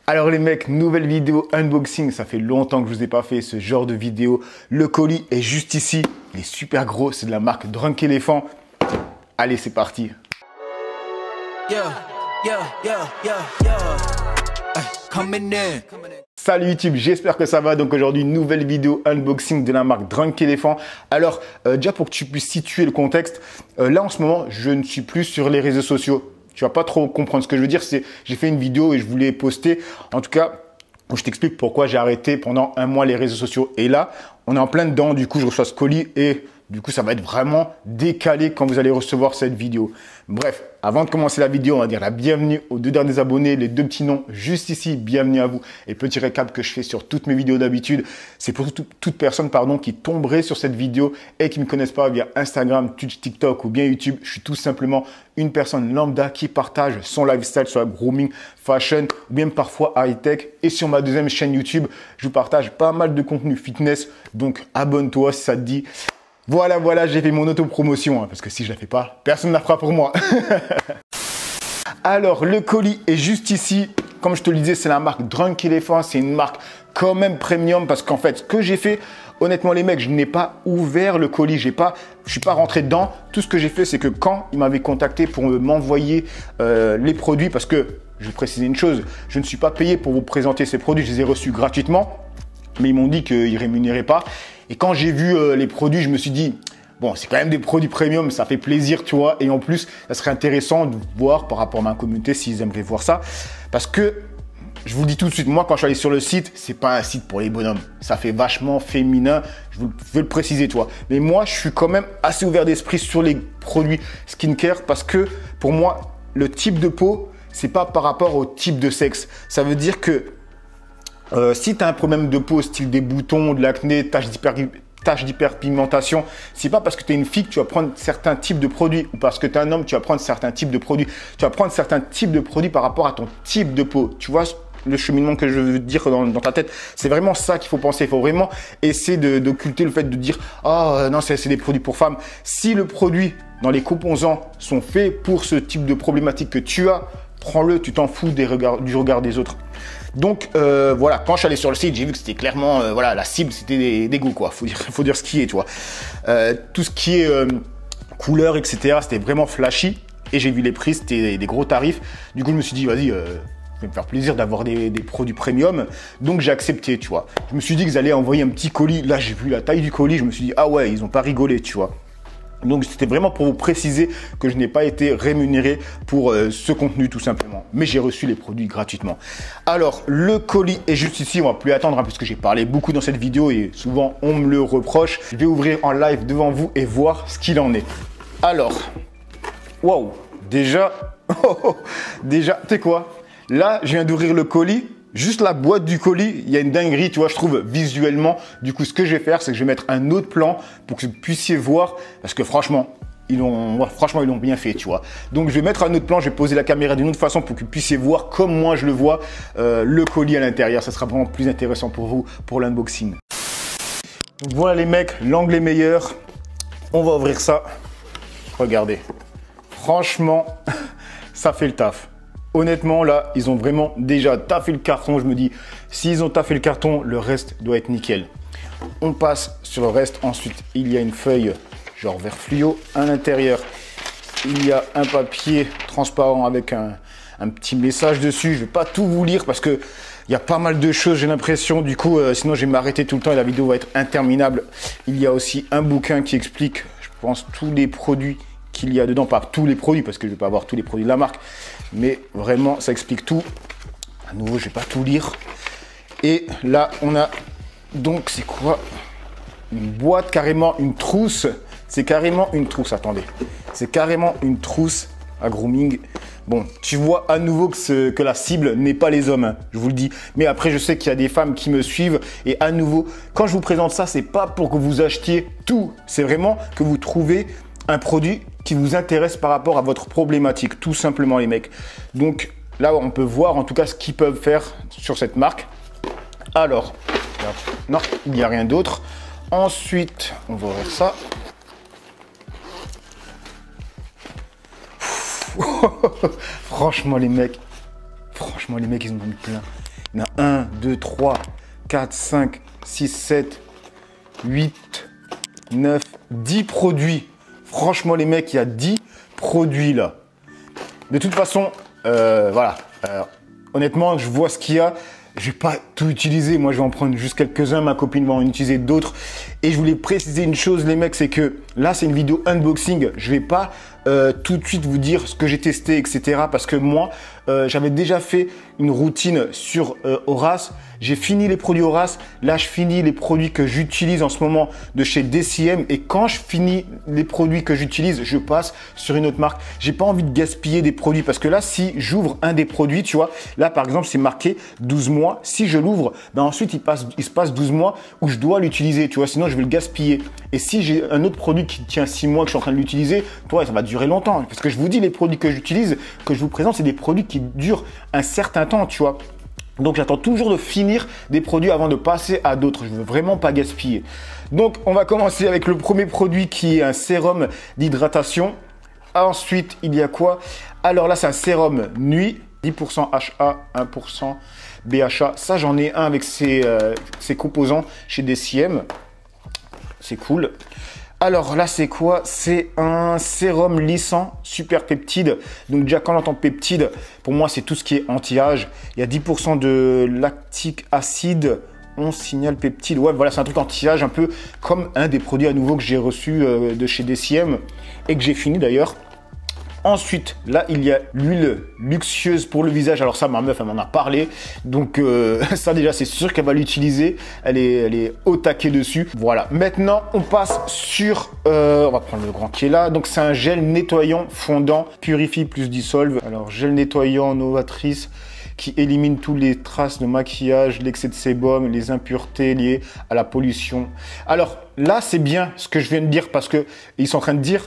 Alors les mecs, nouvelle vidéo unboxing, ça fait longtemps que je vous ai pas fait ce genre de vidéo. Le colis est juste ici, il est super gros, c'est de la marque Drunk Elephant. Allez, c'est parti. Salut YouTube, j'espère que ça va. Donc aujourd'hui, nouvelle vidéo unboxing de la marque Drunk Elephant. Alors, déjà pour que tu puisses situer le contexte, là en ce moment, je ne suis plus sur les réseaux sociaux. Tu vas pas trop comprendre ce que je veux dire. J'ai fait une vidéo et je voulais poster. En tout cas, je t'explique pourquoi j'ai arrêté pendant un mois les réseaux sociaux. Et là, on est en plein dedans. Du coup, je reçois ce colis et du coup, ça va être vraiment décalé quand vous allez recevoir cette vidéo. Bref, avant de commencer la vidéo, on va dire la bienvenue aux deux derniers abonnés, les deux petits noms juste ici. Bienvenue à vous. Et petit récap que je fais sur toutes mes vidéos d'habitude, c'est pour toute personne qui tomberait sur cette vidéo et qui ne me connaissent pas via Instagram, Twitch, TikTok ou bien YouTube. Je suis tout simplement une personne lambda qui partage son lifestyle sur la grooming, fashion ou bien parfois high-tech. Et sur ma deuxième chaîne YouTube, je vous partage pas mal de contenu fitness. Donc abonne-toi si ça te dit. Voilà, j'ai fait mon auto-promotion, parce que si je la fais pas, personne ne la fera pour moi. Alors, le colis est juste ici. Comme je te le disais, c'est la marque Drunk Elephant. C'est une marque quand même premium parce qu'en fait, ce que j'ai fait, honnêtement les mecs, je n'ai pas ouvert le colis. Je suis pas rentré dedans. Tout ce que j'ai fait, c'est que quand ils m'avaient contacté pour m'envoyer les produits, parce que je vais préciser une chose, je ne suis pas payé pour vous présenter ces produits. Je les ai reçus gratuitement, mais ils m'ont dit qu'ils ne rémunéraient pas. Et quand j'ai vu les produits, je me suis dit, bon, c'est quand même des produits premium, ça fait plaisir, tu vois. Et en plus, ça serait intéressant de voir par rapport à ma communauté s'ils aimeraient voir ça. Parce que, je vous le dis tout de suite, moi, quand je suis allé sur le site, c'est pas un site pour les bonhommes. Ça fait vachement féminin, je veux le préciser, tu vois. Mais moi, je suis quand même assez ouvert d'esprit sur les produits skincare parce que, pour moi, le type de peau, c'est pas par rapport au type de sexe. Ça veut dire que si tu as un problème de peau, style des boutons, de l'acné, taches d'hyperpigmentation, c'est pas parce que tu es une fille que tu vas prendre certains types de produits ou parce que tu es un homme, tu vas prendre certains types de produits. Tu vas prendre certains types de produits par rapport à ton type de peau. Tu vois le cheminement que je veux dire dans ta tête, c'est vraiment ça qu'il faut penser. Il faut vraiment essayer d'occulter le fait de dire « Oh non, c'est des produits pour femmes ». Si le produit, dans les composants, sont faits pour ce type de problématique que tu as, prends-le, tu t'en fous du regard des autres. Donc voilà, quand je suis allé sur le site, j'ai vu que c'était clairement, la cible, c'était des goûts, quoi. Faut dire ce qui est, tu vois. Tout ce qui est couleur, etc., c'était vraiment flashy. Et j'ai vu les prix, c'était des gros tarifs. Du coup, je me suis dit, vas-y, je vais me faire plaisir d'avoir des produits premium. Donc, j'ai accepté, tu vois. Je me suis dit qu'ils allaient envoyer un petit colis. Là, j'ai vu la taille du colis. Je me suis dit, ah ouais, ils n'ont pas rigolé, tu vois. Donc, c'était vraiment pour vous préciser que je n'ai pas été rémunéré pour ce contenu, tout simplement. Mais j'ai reçu les produits gratuitement. Alors, le colis est juste ici. On va plus attendre, puisque j'ai parlé beaucoup dans cette vidéo et souvent, on me le reproche. Je vais ouvrir en live devant vous et voir ce qu'il en est. Alors, waouh, déjà, tu sais quoi? Là, je viens d'ouvrir le colis. Juste la boîte du colis, il y a une dinguerie, tu vois, je trouve visuellement. Du coup, ce que je vais faire, c'est que je vais mettre un autre plan pour que vous puissiez voir. Parce que franchement, ils l'ont bien fait, tu vois. Donc, je vais mettre un autre plan, je vais poser la caméra d'une autre façon pour que vous puissiez voir comme moi je le vois, le colis à l'intérieur. Ça sera vraiment plus intéressant pour vous, pour l'unboxing. Voilà les mecs, l'angle est meilleur. On va ouvrir ça. Regardez. Franchement, ça fait le taf. Honnêtement, là, ils ont vraiment déjà taffé le carton. Je me dis, s'ils ont taffé le carton, le reste doit être nickel. On passe sur le reste. Ensuite, il y a une feuille genre vert fluo. À l'intérieur, il y a un papier transparent avec un petit message dessus. Je ne vais pas tout vous lire parce qu'il y a pas mal de choses, j'ai l'impression. Du coup, sinon, je vais m'arrêter tout le temps et la vidéo va être interminable. Il y a aussi un bouquin qui explique, je pense, tous les produits qu'il y a dedans. Pas tous les produits parce que je ne vais pas avoir tous les produits de la marque. Mais vraiment, ça explique tout. À nouveau, je ne vais pas tout lire. Et là, on a donc, c'est quoi? Une boîte, carrément une trousse. C'est carrément une trousse, attendez. C'est carrément une trousse à grooming. Bon, tu vois à nouveau que la cible n'est pas les hommes, hein, je vous le dis. Mais après, je sais qu'il y a des femmes qui me suivent. Et à nouveau, quand je vous présente ça, c'est pas pour que vous achetiez tout. C'est vraiment que vous trouvez un produit qui vous intéresse par rapport à votre problématique, tout simplement les mecs. Donc là, on peut voir en tout cas ce qu'ils peuvent faire sur cette marque. Alors, non, il n'y a rien d'autre. Ensuite, on va ouvrir ça. Franchement les mecs, ils en ont mis plein. Il y en a 1, 2, 3, 4, 5, 6, 7, 8, 9, 10 produits. Franchement, les mecs, il y a 10 produits là. De toute façon, voilà. Honnêtement, je vois ce qu'il y a. Je vais pas tout utiliser. Moi, je vais en prendre juste quelques-uns. Ma copine va en utiliser d'autres. Et je voulais préciser une chose, les mecs, c'est que là, c'est une vidéo unboxing. Je vais pas tout de suite vous dire ce que j'ai testé, etc. Parce que moi, j'avais déjà fait une routine sur Horace. J'ai fini les produits Horace. Là, je finis les produits que j'utilise en ce moment de chez DCM. Et quand je finis les produits que j'utilise, je passe sur une autre marque. J'ai pas envie de gaspiller des produits parce que là, si j'ouvre un des produits, tu vois, là, par exemple, c'est marqué 12 mois. Si je l'ouvre, ben ensuite, il se passe 12 mois où je dois l'utiliser, tu vois. Sinon, je vais le gaspiller. Et si j'ai un autre produit qui tient 6 mois que je suis en train de l'utiliser, toi, ça va durer longtemps. Parce que je vous dis, les produits que j'utilise, que je vous présente, c'est des produits qui durent un certain temps, tu vois. Donc, j'attends toujours de finir des produits avant de passer à d'autres. Je ne veux vraiment pas gaspiller. Donc, on va commencer avec le premier produit qui est un sérum d'hydratation. Ensuite, il y a quoi? Alors là, c'est un sérum nuit, 10% HA, 1% BHA. Ça, j'en ai un avec ses composants chez DCM. C'est cool. Alors là, c'est quoi? C'est un sérum lissant super peptide. Donc déjà, quand on entend peptide, pour moi, c'est tout ce qui est anti-âge. Il y a 10% de lactique acide. On signale peptide. Ouais, voilà, c'est un truc anti-âge, un peu comme un des produits à nouveau que j'ai reçu de chez DCM et que j'ai fini d'ailleurs. Ensuite, là, il y a l'huile luxueuse pour le visage. Alors ça, ma meuf, elle m'en a parlé. Donc ça, déjà, c'est sûr qu'elle va l'utiliser. Elle est au taquet dessus. Voilà. Maintenant, on passe sur... on va prendre le grand qui est là. Donc, c'est un gel nettoyant fondant, purifie plus dissolve. Alors, gel nettoyant novatrice qui élimine toutes les traces de maquillage, l'excès de sébum, les impuretés liées à la pollution. Alors, là, c'est bien ce que je viens de dire parce que ils sont en train de dire...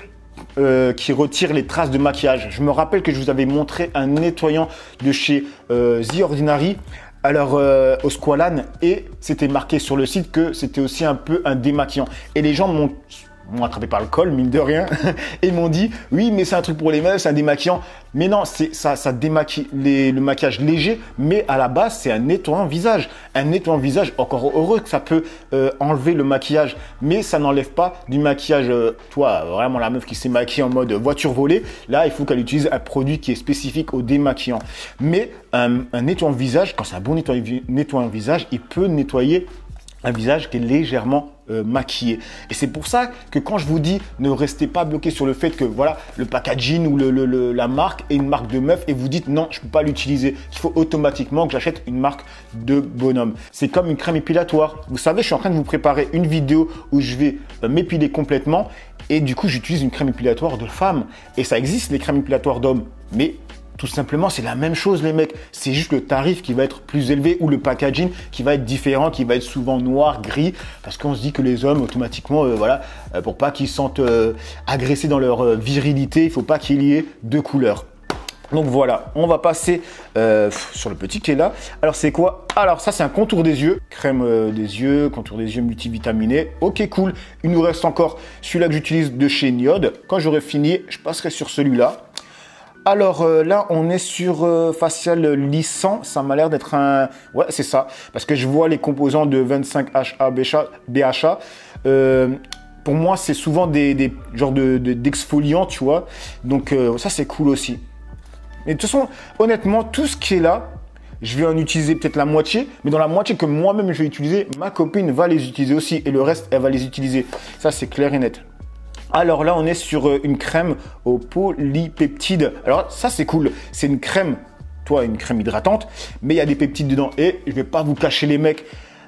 qui retire les traces de maquillage. Je me rappelle que je vous avais montré un nettoyant de chez The Ordinary, alors au Squalane, et c'était marqué sur le site que c'était aussi un peu un démaquillant. Et les gens m'ont attrapé par le col, mine de rien, et ils m'ont dit oui, mais c'est un truc pour les meufs, c'est un démaquillant. Mais non, ça démaquille le maquillage léger, mais à la base, c'est un nettoyant visage. Un nettoyant visage, encore heureux que ça peut enlever le maquillage, mais ça n'enlève pas du maquillage. Toi, vraiment la meuf qui s'est maquillée en mode voiture volée, là, il faut qu'elle utilise un produit qui est spécifique au démaquillant. Mais un nettoyant visage, quand c'est un bon nettoyant visage, il peut nettoyer un visage qui est légèrement maquillé. Et c'est pour ça que quand je vous dis ne restez pas bloqué sur le fait que voilà le packaging ou la marque est une marque de meuf et vous dites non, je ne peux pas l'utiliser. Il faut automatiquement que j'achète une marque de bonhomme. C'est comme une crème épilatoire. Vous savez, je suis en train de vous préparer une vidéo où je vais m'épiler complètement et du coup j'utilise une crème épilatoire de femme. Et ça existe les crèmes épilatoires d'hommes, mais tout simplement, c'est la même chose, les mecs. C'est juste le tarif qui va être plus élevé ou le packaging qui va être différent, qui va être souvent noir, gris, parce qu'on se dit que les hommes, automatiquement, voilà, pour pas qu'ils se sentent agressés dans leur virilité, il faut pas qu'il y ait deux couleurs. Donc voilà, on va passer sur le petit qui est là. Alors c'est quoi? Alors ça c'est un contour des yeux, crème des yeux, contour des yeux multivitaminé. Ok cool, il nous reste encore celui-là que j'utilise de chez Niod. Quand j'aurai fini, je passerai sur celui-là. Alors là, on est sur facial lissant. Ça m'a l'air d'être un... Ouais, c'est ça. Parce que je vois les composants de 25 HA, BHA. Pour moi, c'est souvent des genres d'exfoliants, tu vois. Donc ça, c'est cool aussi. Mais de toute façon, honnêtement, tout ce qui est là, je vais en utiliser peut-être la moitié. Mais dans la moitié que moi-même, je vais utiliser, ma copine va les utiliser aussi. Et le reste, elle va les utiliser. Ça, c'est clair et net. Alors là, on est sur une crème au polypeptides. Alors ça, c'est cool. C'est une crème, une crème hydratante, mais il y a des peptides dedans. Et je vais pas vous cacher les mecs.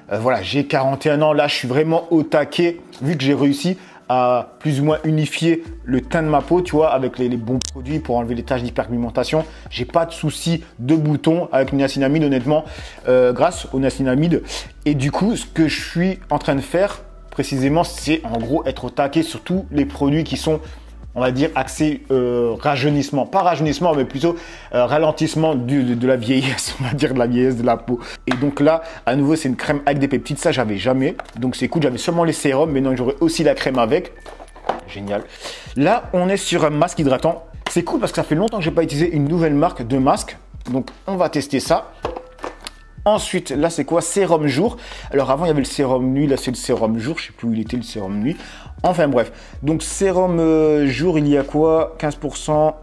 Voilà, j'ai 41 ans. Là, je suis vraiment au taquet. Vu que j'ai réussi à plus ou moins unifier le teint de ma peau, tu vois, avec les bons produits pour enlever les taches d'hyperpigmentation. J'ai pas de souci de boutons avec une niacinamide, honnêtement, grâce au niacinamide. Et du coup, ce que je suis en train de faire, précisément, c'est en gros être au taquet sur tous les produits qui sont, on va dire, axés rajeunissement. Pas rajeunissement, mais plutôt ralentissement de la vieillesse, on va dire de la vieillesse de la peau. Et donc là, à nouveau, c'est une crème avec des peptides. Ça, j'avais jamais. Donc c'est cool, j'avais seulement les sérums. Maintenant, j'aurai aussi la crème avec. Génial. Là, on est sur un masque hydratant. C'est cool parce que ça fait longtemps que j'ai pas utilisé une nouvelle marque de masque. Donc, on va tester ça. Ensuite, là, c'est quoi? Sérum jour. Alors, avant, il y avait le sérum nuit. Là, c'est le sérum jour. Je sais plus où il était, le sérum nuit. Enfin, bref. Donc, sérum jour, il y a quoi? 15%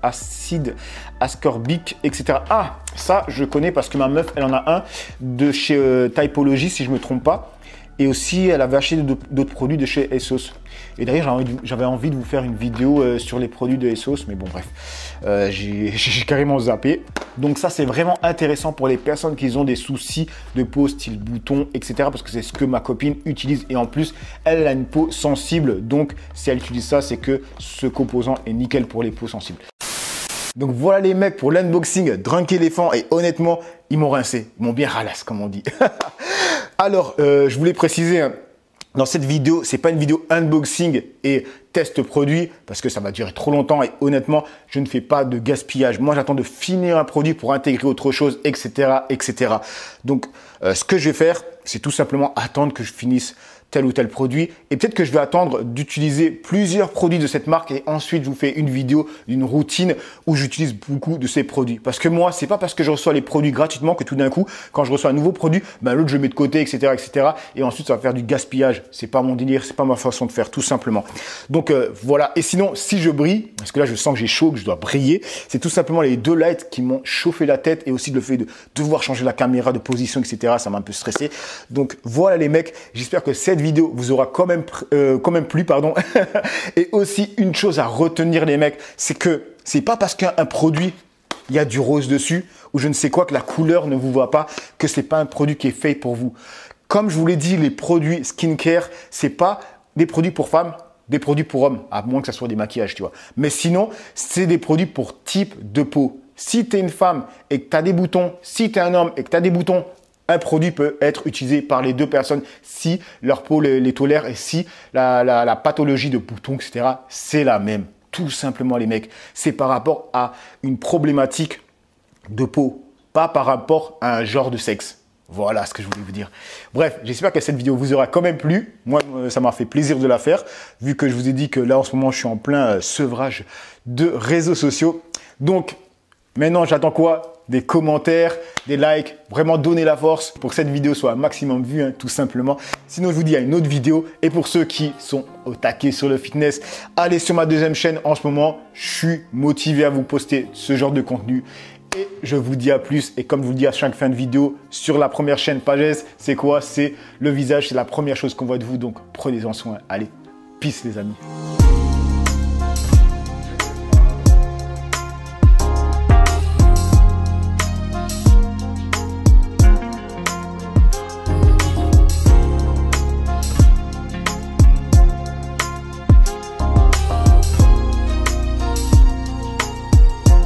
acide ascorbique, etc. Ah, ça, je connais parce que ma meuf, elle en a un de chez Typology, si je me trompe pas. Et aussi, elle avait acheté d'autres produits de chez Essos. Et d'ailleurs, j'avais envie de vous faire une vidéo sur les produits de Essos. Mais bon, bref, j'ai carrément zappé. Donc ça, c'est vraiment intéressant pour les personnes qui ont des soucis de peau, style bouton, etc. Parce que c'est ce que ma copine utilise. Et en plus, elle a une peau sensible. Donc, si elle utilise ça, c'est que ce composant est nickel pour les peaux sensibles. Donc voilà les mecs pour l'unboxing Drunk Elephant. Et honnêtement, ils m'ont rincé. Ils m'ont bien ralasse, comme on dit. Alors, je voulais préciser, hein, dans cette vidéo, c'est pas une vidéo unboxing et test produit parce que ça va durer trop longtemps et honnêtement, je ne fais pas de gaspillage. Moi, j'attends de finir un produit pour intégrer autre chose, etc., etc. Donc, ce que je vais faire, c'est tout simplement attendre que je finisse tel ou tel produit et peut-être que je vais attendre d'utiliser plusieurs produits de cette marque et ensuite je vous fais une vidéo d'une routine où j'utilise beaucoup de ces produits. Parce que moi, c'est pas parce que je reçois les produits gratuitement que tout d'un coup, quand je reçois un nouveau produit, ben l'autre je le mets de côté, etc., etc. Et ensuite ça va faire du gaspillage. C'est pas mon délire, c'est pas ma façon de faire, tout simplement. Donc voilà. Et sinon, si je brille, parce que là je sens que j'ai chaud, que je dois briller, c'est tout simplement les deux lights qui m'ont chauffé la tête et aussi le fait de devoir changer la caméra de position, etc. Ça m'a un peu stressé. Donc voilà les mecs, j'espère que cette vidéo vous aura quand même plu, pardon. Et aussi une chose à retenir les mecs, c'est que c'est pas parce qu'un produit il y a du rose dessus ou je ne sais quoi que la couleur ne vous va pas que c'est pas un produit qui est fait pour vous. Comme je vous l'ai dit, les produits skincare, c'est pas des produits pour femmes, des produits pour hommes, à moins que ça soit des maquillages, tu vois. Mais sinon, c'est des produits pour type de peau. Si tu es une femme et que tu as des boutons, si tu es un homme et que tu as des boutons, un produit peut être utilisé par les deux personnes si leur peau les tolère et si la pathologie de boutons, etc., c'est la même. Tout simplement, les mecs, c'est par rapport à une problématique de peau, pas par rapport à un genre de sexe. Voilà ce que je voulais vous dire. Bref, j'espère que cette vidéo vous aura quand même plu. Moi, ça m'a fait plaisir de la faire, vu que je vous ai dit que là, en ce moment, je suis en plein sevrage de réseaux sociaux. Donc, maintenant, j'attends quoi? Des commentaires, des likes, vraiment donner la force pour que cette vidéo soit un maximum vue, hein, tout simplement. Sinon, je vous dis à une autre vidéo. Et pour ceux qui sont au taquet sur le fitness, allez sur ma deuxième chaîne. En ce moment, je suis motivé à vous poster ce genre de contenu. Et je vous dis à plus. Et comme je vous le dis à chaque fin de vidéo, sur la première chaîne Pages, c'est quoi? C'est le visage, c'est la première chose qu'on voit de vous. Donc, prenez-en soin. Allez, peace les amis.